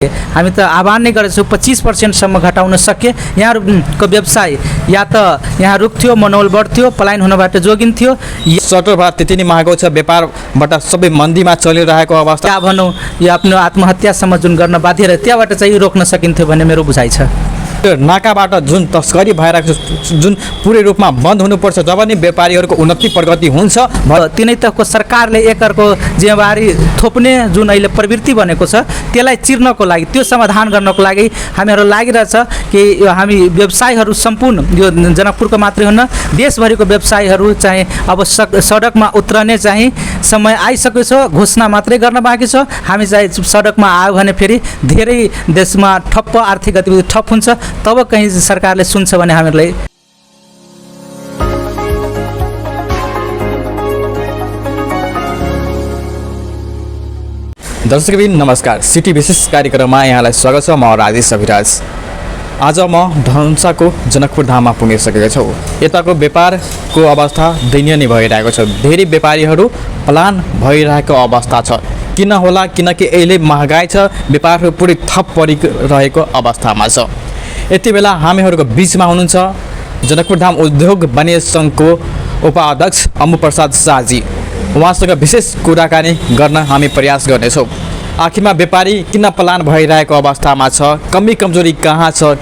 हामी त आह्वान नै गरेछौँ 25% सम्म घटाउन सके यहाँहरूको व्यवसाय या त यहाँ रुक्थ्यो, मनोबल बढ्थ्यो, पलायन हुनबाट जोगिन्थ्यो। सटर भात त्यति नै महँगो छ, व्यापारबाट सबै मन्दीमा चलिरहेको अवस्था। या भनौँ या आफ्नो आत्महत्यासम्म जुन गर्न बाध्य रह्यो त्यहाँबाट चाहिँ रोक्न सकिन्थ्यो भन्ने मेरो बुझाइ छ। नाकाबाट जुन तस्करी भइरहेको छ, जुन पुरै रूपमा बन्द हुनुपर्छ, जब नि व्यापारीहरूको उन्नति प्रगति हुन्छ। तिनै तहको सरकारले एकअर्को जिम्मेवारी थोप्ने जुन अहिले प्रवृत्ति बनेको छ त्यसलाई चिर्नको लागि, त्यो समाधान गर्नको लागि हामीहरू लागिरहेछ कि हामी व्यवसायहरू सम्पूर्ण यो जनकपुरको मात्रै हुन्न देशभरिको व्यवसायहरू चाहिँ अब सडकमा उत्रने चाहिँ समय आइसकेको छ। घोषणा मात्रै गर्न बाँकी छ। हामी चाहिँ सडकमा आयो भने फेरि धेरै देशमा ठप्प आर्थिक गतिविधि ठप हुन्छ, तब कहीँ सरकारले सुन्छ भने हामीहरूलाई। दर्शकबिन नमस्कार, सिटी विशेष कार्यक्रममा यहाँलाई स्वागत छ। म राजेश अभिराज। आज म धनुषाको जनकपुर धाममा पुगिसकेको छु। यताको व्यापारको अवस्था दयनीय नै भइरहेको छ। धेरै व्यापारीहरू पलायन भइरहेको अवस्था छ। किन होला? किनकि अहिले महँगाई छ, व्यापारहरू पुरै ठप परिरहेको अवस्थामा छ। यति बेला हामीहरूको बिचमा हुनुहुन्छ जनकपुर धाम उद्योग वाणिज्य सङ्घको उपाध्यक्ष अम्बु प्रसाद शाहजी। उहाँसँग विशेष कुराकानी गर्न हामी प्रयास गर्नेछौँ। आखिरमा व्यापारी किन पलायन भइरहेको अवस्थामा छ, कमी कमजोरी कहाँ छ,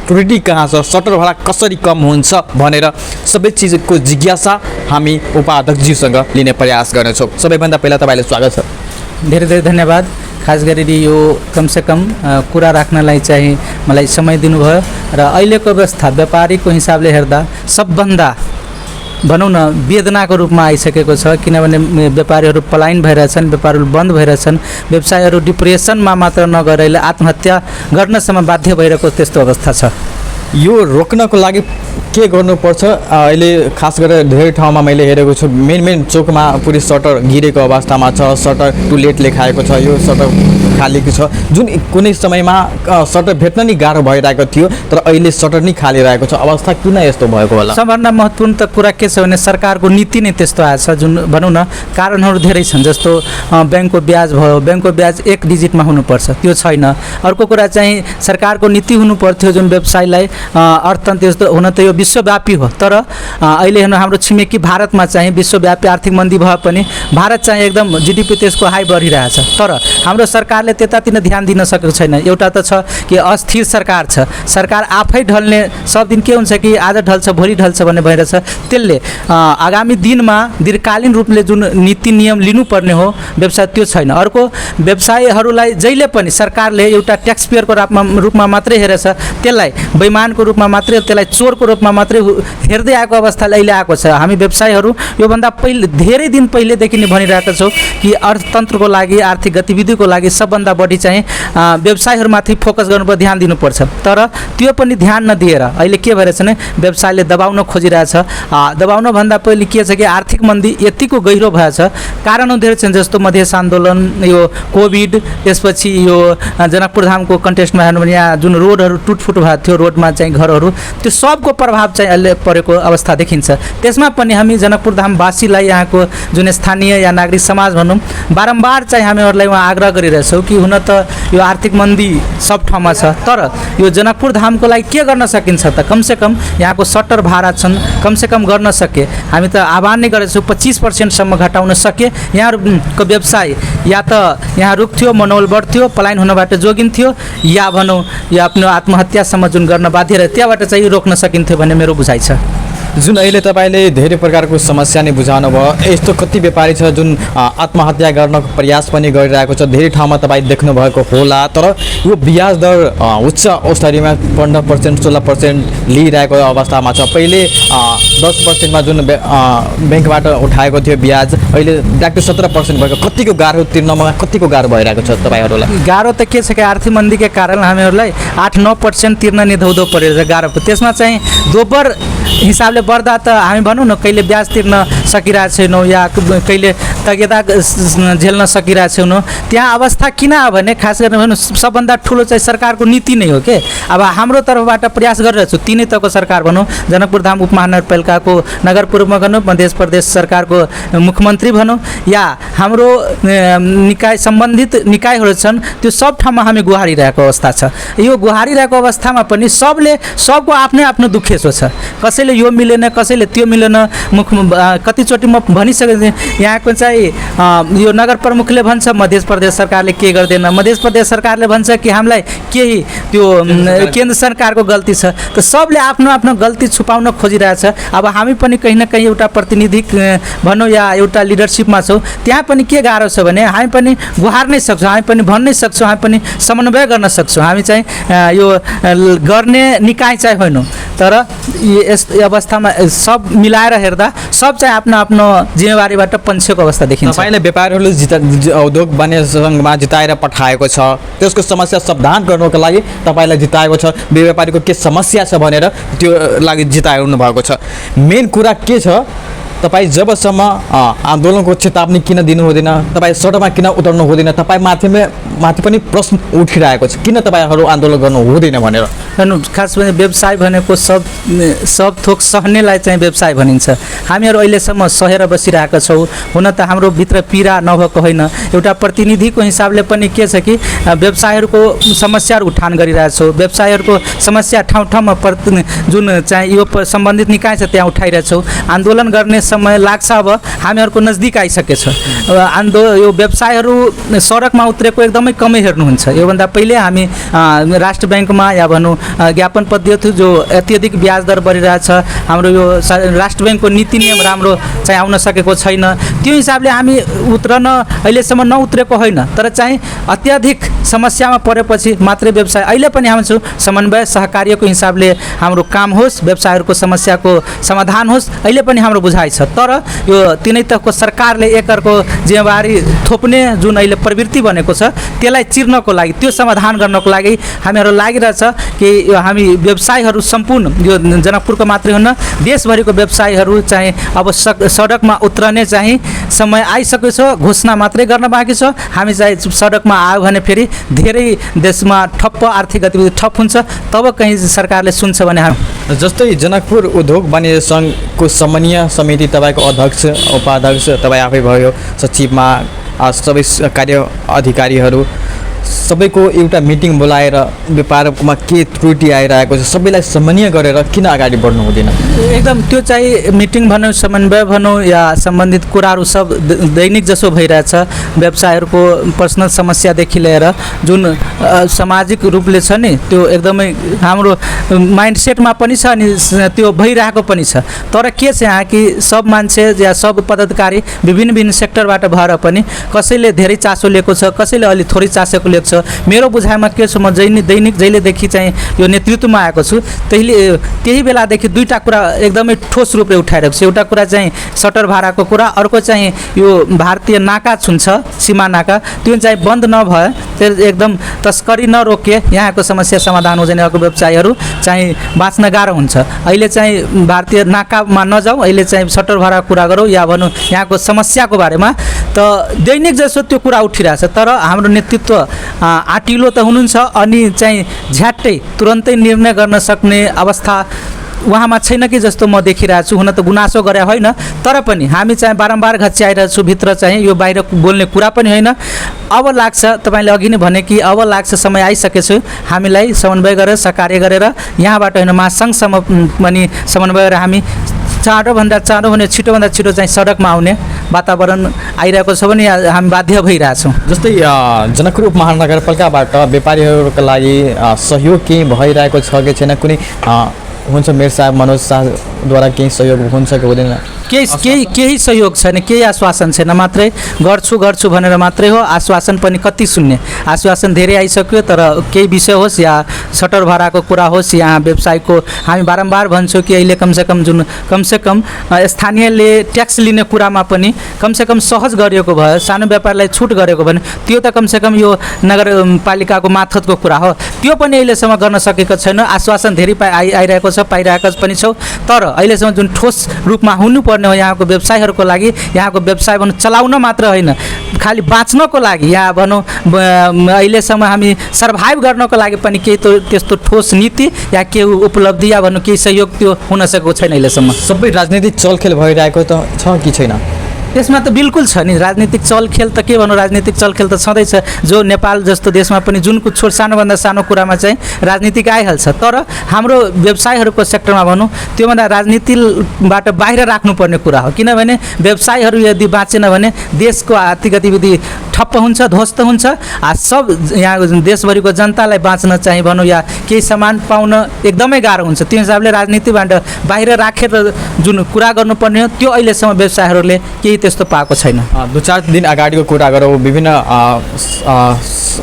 त्रुटि कहाँ छ, सटर भाडा कसरी कम हुन्छ भनेर सबै चिजको जिज्ञासा हामी उपाध्यक्षज्यूसँग लिने प्रयास गर्नेछौँ। सबैभन्दा पहिला तपाईँले स्वागत छ। धेरै धेरै धन्यवाद। खास गरी यो कमसेकम कुरा राख्नलाई चाहिँ मलाई समय दिनुभयो र अहिलेको अवस्था व्यापारीको हिसाबले हेर्दा सबभन्दा भनौँ न वेदनाको रूपमा आइसकेको छ। किनभने व्यापारीहरू पलायन भइरहेछन्, व्यापारहरू बन्द भइरहेछन्, व्यवसायहरू डिप्रेसनमा मात्र नगएर अहिले आत्महत्या गर्नसम्म बाध्य भइरहेको त्यस्तो अवस्था छ। यो रोक्नको लागि के गर्नुपर्छ? अहिले खास गरेर धेरै ठाउँमा मैले हेरेको छु, मेन चोकमा पुरै सटर गिरेको अवस्थामा छ, सटर टु लेट लेखाएको छ, यो सटर खालीको छ। जुन कुनै समयमा सटर भेट्न नि गाह्रो भइरहेको थियो, तर अहिले सटर नै खाली रहेको छ। अवस्था किन यस्तो भएको होला? सबभन्दा महत्त्वपूर्ण त कुरा के छ भने सरकारको नीति नै त्यस्तो आएछ। जुन भनौँ न कारणहरू धेरै छन्, जस्तो ब्याङ्कको ब्याज भयो, ब्याङ्कको ब्याज 1 डिजिटमा हुनुपर्छ, त्यो छैन। अर्को कुरा चाहिँ सरकारको नीति हुनुपर्थ्यो जुन व्यवसायलाई अर्थतन्त्र त्यस्तो हुन त यो विश्वव्यापी हो, तर अहिले हेर्नु हाम्रो छिमेकी भारतमा चाहिँ विश्वव्यापी आर्थिक मन्दी भए पनि भारत चाहिँ एकदम जिडिपी त्यसको हाई बढिरहेछ, तर हाम्रो सरकारले त्यतातिर ध्यान दिन सकेको छैन। एउटा त छ कि अस्थिर सरकार छ, सरकार आफै ढल्ने, सब दिन के हुन्छ कि आज ढल्छ भोलि ढल्छ भन्ने भइरहेछ। त्यसले आगामी दिनमा दीर्घकालीन रूपले जुन नीति नियम लिनुपर्ने हो व्यवसाय त्यो छैन। अर्को व्यवसायहरूलाई जहिले पनि सरकारले एउटा ट्याक्स पेयरको रूपमा मात्रै हेरेछ, त्यसलाई बेइमानको रूपमा मात्रै, त्यसलाई चोरको रूपमा मात्रै हेर्दै आएको अवस्था अहिले आएको छ। हामी व्यवसायहरू योभन्दा पहिले धेरै दिन पहिलेदेखि नै भनिरहेका छौँ कि अर्थतन्त्रको लागि, आर्थिक गतिविधिको लागि सबभन्दा बढी चाहिँ व्यवसायहरूमाथि फोकस गर्नुपर्छ, ध्यान दिनुपर्छ। तर त्यो पनि ध्यान नदिएर अहिले के भइरहेछ भने व्यवसायले दबाउन खोजिरहेछ। दबाउन भन्दा पहिले के छ कि आर्थिक मन्दी यतिको गहिरो भएछ, कारणहरू धेरै छन्, जस्तो मधेस आन्दोलन, यो कोभिड, त्यसपछि यो जनकपुर धामको कन्टेस्टमा हेर्नु भने यहाँ जुन रोडहरू टुटफुट भएको थियो, रोडमा चाहिँ घरहरू, त्यो सबको प्रभाव चाहिँ अहिले परेको अवस्था देखिन्छ। त्यसमा पनि हामी जनकपुर धामवासीलाई, यहाँको जुन स्थानीय या नागरिक समाज भनौँ, बारम्बार चाहिँ हामीहरूलाई उहाँ आग्रह गरिरहेछौँ कि हुन त यो आर्थिक मन्दी सब ठाउँमा छ, तर यो जनकपुर धामको लागि के गर्न सकिन्छ त? कमसेकम यहाँको सटर भाडा छन्, कमसेकम गर्न सके। हामी त आह्वान नै गरेछौँ 25% सम्म घटाउन सके यहाँहरूको व्यवसाय या त यहाँ रुक्थ्यो, मनोबल बढ्थ्यो, पलायन हुनबाट जोगिन्थ्यो, या भनौँ या आफ्नो आत्महत्यासम्म जुन गर्न बाध्य रह्यो त्यहाँबाट चाहिँ रोक्न सकिन्थ्यो भन्ने मेरो बुझाइ छ। जुन अहिले तपाईँले धेरै प्रकारको समस्या नै बुझाउनु भयो, यस्तो कति व्यापारी छ जुन आत्महत्या गर्नको प्रयास पनि गरिरहेको छ। धेरै ठाउँमा तपाईँ देख्नुभएको होला, तर यो ब्याज दर उच्च स्तरीयमा 15% 16% लिइरहेको अवस्थामा छ। पहिले 10%मा जुन ब्याङ्कबाट उठाएको थियो ब्याज, अहिले डाक्टर 17% भएको। कतिको गाह्रो तिर्नमा, कतिको गाह्रो भइरहेको छ तपाईँहरूलाई? गाह्रो त के छ कि आर्थिक मन्दीकै कारण हामीहरूलाई 8-9% तिर्न नि धौधौ परेर गाह्रो। त्यसमा चाहिँ दोब्बर हिसाबले बढ्दा त हामी भनौँ न कहिले ब्याज तिर्न सकिरहेको छैनौँ या कहिले तगेदा झेल्न सकिरहेको छैनौँ। त्यहाँ अवस्था किन हो भने खास गरेर भनौँ सबभन्दा ठुलो चाहिँ सरकारको नीति नै हो के। अब हाम्रो तर्फबाट प्रयास गरिरहेको छु तिनै तहको सरकार भनौँ, जनकपुरधाम उपमहानगरपालिकाको नगर पूर्वमा भनौँ, मध्य प्रदेश सरकारको मुख्यमन्त्री भनौँ या हाम्रो निकाय सम्बन्धित निकायहरू छन्, त्यो सब ठाउँमा हामी गुहारिरहेको अवस्था छ। यो गुहारिरहेको अवस्थामा पनि सबको आफ्नै आफ्नो दुखेसो छ। कसैले यो मिलेन, कसैले त्यो मिलेन। कतिचोटि म भनिसकेको थिएँ, यहाँको चाहिँ यो नगर प्रमुखले भन्छ मध्य प्रदेश सरकारले के गर्दैन, मध्य प्रदेश सरकारले भन्छ कि हामीलाई केही त्यो केन्द्र सरकारको गल्ती छ। त सबले आफ्नो आफ्नो गल्ती छुपाउन खोजिरहेछ। अब हामी पनि कहीँ न कहीँ एउटा प्रतिनिधि भनौँ या एउटा लिडरसिपमा छौँ, त्यहाँ पनि के गाह्रो छ भने हामी पनि गुहार्नै सक्छौँ, हामी पनि भन्नै सक्छौँ, हामी पनि समन्वय गर्न सक्छौँ। हामी चाहिँ यो गर्ने निकाय चाहिँ होइनौँ, तर यस अवस्थामा सब मिलाएर हेर्दा सब चाहिँ आफ्नो आफ्नो जिम्मेवारीबाट पन्छेको अवस्था देखिन्छ। तपाईँले व्यापारीहरूले उद्योग वाणिज्य सङ्घमा जिताएर पठाएको छ, त्यसको समस्या समाधान गर्नको लागि तपाईँलाई जिताएको छ। व्यापारीको के समस्या छ भनेर त्यो लागि जिताइरहनु भएको छ। मेन कुरा के छ, तपाईँ जबसम्म आन्दोलनको चेतावनी किन दिनु हुँदैन, तपाईँ सडकमा किन उतर्नु हुँदैन, तपाईँ माथि पनि प्रश्न उठिरहेको छ, किन तपाईँहरू आन्दोलन गर्नु हुँदैन भनेर। हेर्नु खास भने व्यवसाय भनेको सब थोक सहनेलाई चाहिँ व्यवसाय भनिन्छ। हामीहरू अहिलेसम्म सहेर बसिरहेका छौँ। हुन त हाम्रो भित्र पीडा नभएको होइन, एउटा प्रतिनिधिको हिसाबले पनि के छ कि व्यवसायहरूको समस्याहरू उठान गरिरहेछौँ। व्यवसायहरूको समस्या ठाउँ ठाउँमा जुन चाहिँ यो सम्बन्धित निकाय छ त्यहाँ उठाइरहेछौँ। आन्दोलन गर्ने समय लाग्छ, अब हामीहरूको नजदिक आइसकेछ। यो व्यवसायहरू सडकमा उत्रेको एकदमै कमै हेर्नुहुन्छ। योभन्दा पहिले हामी राष्ट्र ब्याङ्कमा या भनौँ ज्ञापन पद्धति जो अत्यधिक ब्याज दर बढिरहेछ, हाम्रो यो राष्ट्र ब्याङ्कको नीति नियम राम्रो चाहिँ आउन सकेको छैन। त्यो हिसाबले हामी उत्रन अहिलेसम्म नउत्रेको होइन, तर चाहिँ अत्याधिक समस्यामा परेपछि मात्रै व्यवसाय अहिले पनि हामी छौँ। समन्वय सहकार्यको हिसाबले हाम्रो काम होस्, व्यवसायहरूको समस्याको समाधान होस्, अहिले पनि हाम्रो बुझाइ छ। तर यो तिनै तहको सरकारले एकअर्को जिम्मेवारी थोप्ने जुन अहिले प्रवृत्ति बनेको छ, त्यसलाई चिर्नको लागि, त्यो समाधान गर्नको लागि हामीहरू लागिरहेछ कि यो हामी व्यवसायहरू सम्पूर्ण यो जनकपुरको मात्रै हुन्न, देशभरिको व्यवसायहरू चाहिँ अब सडकमा उत्रने चाहिँ समय आइसकेको छ। घोषणा मात्रै गर्न बाँकी छ। हामी चाहिँ सडकमा आयो भने फेरि धेरै देशमा ठप्प आर्थिक गतिविधि ठप हुन्छ, तब कहीँ सरकारले सुन्छ भने हामी जस्तै जनकपुर उद्योग वाणिज्य सङ्घको समन्वय समिति तपाईँको अध्यक्ष उपाध्यक्ष तपाईँ आफै भयो, सचिवमा सबै कार्य अधिकारीहरू सबैको एउटा मिटिङ बोलाएर व्यापारमा के त्रुटि आइरहेको छ सबैलाई समन्वय गरेर किन अगाडि बढ्नु हुँदैन? एकदम त्यो चाहिँ मिटिङ भनौँ, समन्वय भनौँ या सम्बन्धित कुराहरू सब दैनिक जसो भइरहेछ। व्यवसायहरूको पर्सनल समस्यादेखि लिएर जुन सामाजिक रूपले छ नि, त्यो एकदमै हाम्रो माइन्डसेटमा पनि छ अनि त्यो भइरहेको पनि छ। तर के छ यहाँ कि सब मान्छे या सब पदाधिकारी विभिन्न सेक्टरबाट भएर पनि कसैले धेरै चासो लिएको छ, कसैले अलि थोरै चासोको लिएको छ। मेरो बुझाइमा के छ, म दैनिक जहिलेदेखि चाहिँ यो नेतृत्वमा आएको छु त्यही बेलादेखि दुईवटा कुरा एकदमै ठोस रूपले उठाइरहेको छु। एउटा कुरा चाहिँ सटर भाडाको कुरा, अर्को चाहिँ यो भारतीय नाका छुन्छ, सीमा नाका, त्यो चाहिँ बन्द नभए, त्यो एकदम तस्करी नरोके यहाँको समस्या समाधान हो यहाँको व्यवसायहरू चाहिँ बाँच्न गाह्रो हुन्छ। अहिले चाहिँ भारतीय नाकामा नजाउँ, अहिले चाहिँ सटर भाडाको कुरा गरौँ या भनौँ यहाँको समस्याको बारेमा, त दैनिक जसो त्यो कुरा उठिरहेछ। तर हाम्रो नेतृत्व आँटिलो त हुनुहुन्छ अनि चाहिँ झ्याट्टै तुरन्तै निर्णय गर्न सक्ने अवस्था उहाँमा छैन कि जस्तो म देखिरहेको छु। हुन त गुनासो गरे होइन, तर पनि हामी चाहिँ बारम्बार घच्याइरहेको छु भित्र चाहिँ, यो बाहिर बोल्ने कुरा पनि होइन। अब लाग्छ, तपाईँले अघि नै भने कि अब लाग्छ, समय आइसकेछु हामीलाई समन्वय गरेर सहकार्य गरेर यहाँबाट होइन महासङ्घसम्म पनि समन्वय गरेर हामी चाँडोभन्दा चाँडो भने छिटोभन्दा छिटो चाहिँ सडकमा आउने वातावरण आइरहेको छ भने हामी बाध्य भइरहेछौँ। जस्तै जनकपुर उपमहानगरपालिकाबाट व्यापारीहरूका लागि सहयोग केही भइरहेको छ कि छैन? कुनै हुन्छ मेयर साहब मनोज शाहद्वारा केही सहयोग हुन्छ कि हुँदैन? केही सहयोग छैन, केही आश्वासन छैन, मात्रै गर्छु भनेर मात्रै हो। आश्वासन पनि कति सुन्ने, आश्वासन धेरै आइसक्यो, तर केही विषय होस् या सटर भाडाको कुरा होस् या व्यवसायको, हामी बारम्बार भन्छौँ कि अहिले कमसेकम स्थानीयले ट्याक्स लिने कुरामा पनि कमसेकम सहज गरिएको भयो, सानो व्यापारलाई छुट गरेको भने त्यो त कमसेकम यो नगरपालिकाको मार्फतको कुरा हो, त्यो पनि अहिलेसम्म गर्न सकेको छैन। आश्वासन धेरै आइरहेको छ, पाइरहेको पनि छौँ, तर अहिलेसम्म जुन ठोस रूपमा हुनुपर्ने हो यहाँको व्यवसायहरूको लागि, यहाँको व्यवसाय भनौँ चलाउन मात्र होइन, खालि बाँच्नको लागि, यहाँ भनौँ अहिलेसम्म हामी सर्भाइभ गर्नको लागि पनि केही त्यस्तो ठोस नीति या केही उपलब्धि या भनौँ केही सहयोग त्यो हुन सकेको छैन अहिलेसम्म। सबै राजनीतिक चलखेल भइरहेको त छ कि छैन? त्यसमा त बिल्कुल छ नि, राजनीतिक चलखेल त के भनौँ, राजनीतिक चलखेल त छँदैछ। जो नेपाल जस्तो देशमा पनि जुनको सानोभन्दा सानो कुरामा चाहिँ राजनीतिक आइहाल्छ, तर हाम्रो व्यवसायहरूको सेक्टरमा भनौँ त्योभन्दा राजनीतिबाट बाहिर राख्नुपर्ने कुरा हो, किनभने व्यवसायहरू यदि बाँचेन भने देशको आर्थिक गतिविधि ठप्प हुन्छ, ध्वस्त हुन्छ। सब यहाँ देशभरिको जनतालाई बाँच्न चाहिँ भनौँ या केही सामान पाउन एकदमै गाह्रो हुन्छ। त्यो हिसाबले राजनीतिबाट बाहिर राखेर जुन कुरा गर्नुपर्ने हो त्यो अहिलेसम्म व्यवसायहरूले केही त्यस्तो पाएको छैन। 2-4 दिन अगाडिको कुरा गरौँ, विभिन्न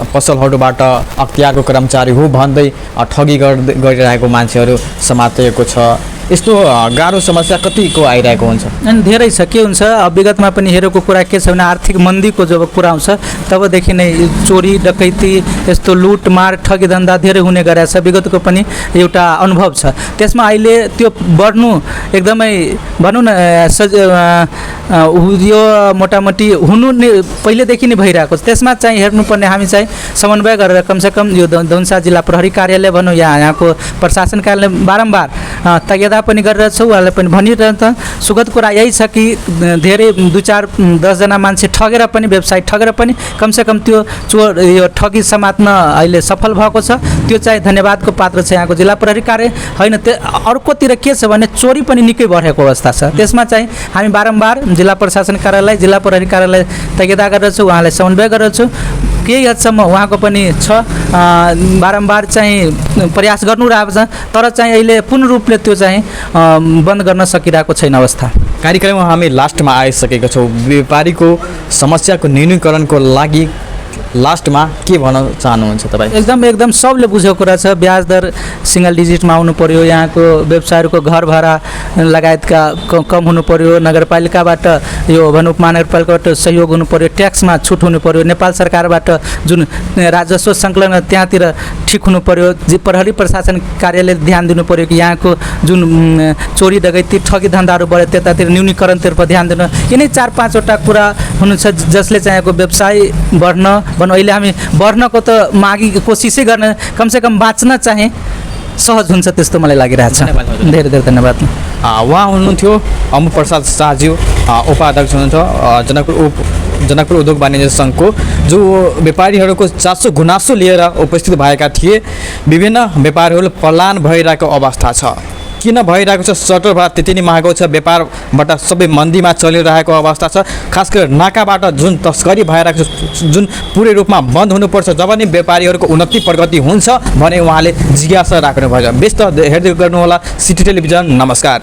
पसलहरूबाट अख्तियारको कर्मचारी हो भन्दै ठगी गरिरहेको मान्छेहरू समातेको छ। यस्तो गाह्रो समस्या कतिको आइरहेको हुन्छ? अनि धेरै छ। के हुन्छ, विगतमा पनि हेरेको कुरा के छ भने आर्थिक मन्दीको जब कुरा आउँछ तबदेखि नै चोरी डकैती यस्तो लुटमार ठगी धन्दा धेरै हुने गरेको छ, विगतको पनि एउटा अनुभव छ। त्यसमा अहिले त्यो बढ्नु एकदमै भनौँ न यो मोटामोटी हुनु पहिलेदेखि नै भइरहेको छ। त्यसमा चाहिँ हेर्नुपर्ने हामी चाहिँ समन्वय गरेर कमसेकम यो धनुषा जिल्ला प्रहरी कार्यालय भनौँ या यहाँको प्रशासन कार्यालय बारम्बार तगादा पनि गरिरहेछौँ, उहाँलाई पनि भनिरहन्छ। सुखद कुरा यही छ कि धेरै 2-4-10 जना मान्छे ठगेर पनि व्यवसाय ठगेर पनि कमसेकम त्यो यो ठगी समात्न अहिले सफल भएको छ। त्यो चाहिँ धन्यवादको पात्र छ यहाँको जिल्ला प्रहरी कार्य होइन। अर्कोतिर के छ भने चोरी पनि निकै बढेको अवस्था छ। त्यसमा चाहिँ हामी बारम्बार जिल्ला प्रशासन कार्यालय जिल्ला प्रहरी कार्यालय तगादा गरिरहेछौँ, उहाँलाई समन्वय गरिरहेछौँ। केही हदसम्म उहाँको पनि छ, बारम्बार चाहिँ प्रयास गर्नुरहेको छ, तर चाहिँ अहिले पूर्ण रूपले त्यो चाहिँ बन्द गर्न सकिरहेको छैन अवस्था। कार्यक्रममा हामी लास्टमा आइसकेका छौँ। व्यापारीको समस्याको न्यूनीकरणको लागि लास्टमा के भन्न चाहनुहुन्छ तपाईँ? एकदम सबले बुझेको कुरा छ, ब्याज दर सिंगल डिजिटमा आउनु पर्यो, यहाँको व्यवसायहरूको घर भाडा लगायतका कम हुनु पर्यो, नगरपालिकाबाट यो भनौँ महानगरपालिकाबाट सहयोग हुनु पर्यो, ट्याक्समा छुट हुनु पर्यो, नेपाल सरकारबाट जुन राजस्व सङ्कलन त्यहाँतिर ठिक हुनु पर्यो, प्रहरी प्रशासन कार्यालय ध्यान दिनु पर्यो कि यहाँको जुन चोरी डकैती ठगी धन्दाहरू बढ्यो त्यतातिर न्यूनीकरणतर्फ ध्यान दिनु। यिनै 4-5वटा कुरा हुनुहुन्छ जसले चाहिँ यहाँको व्यवसाय बढ्न भनौँ अहिले हामी बढ्नको त कोसिसै गर्न कमसेकम बाँच्न चाहिँ सहज हुन्छ त्यस्तो मलाई लागिरहेछ। धेरै धेरै धन्यवाद। उहाँ हुनुहुन्थ्यो अमु प्रसाद शाहज्यू, उपाध्यक्ष हुनुहुन्थ्यो जनकपुर उद्योग वाणिज्य सङ्घको, जो व्यापारीहरूको चासो गुनासो लिएर उपस्थित भएका थिए। विभिन्न व्यापारीहरू पलायन भइरहेको अवस्था छ। किन भइरहेको छ? सटर भाडा त्यति नै महँगो छ, व्यापारबाट सबै मन्दीमा चलिरहेको अवस्था छ। खास गरेर नाकाबाट जुन तस्करी भइरहेको छ, जुन पुरै रूपमा बन्द हुनुपर्छ, जब नि व्यापारीहरूको उन्नति प्रगति हुन्छ भने उहाँले जिज्ञासा राख्नुभयो। व्यस्त हेर्दै गर्नुहोला सिटी टेलिभिजन। नमस्कार।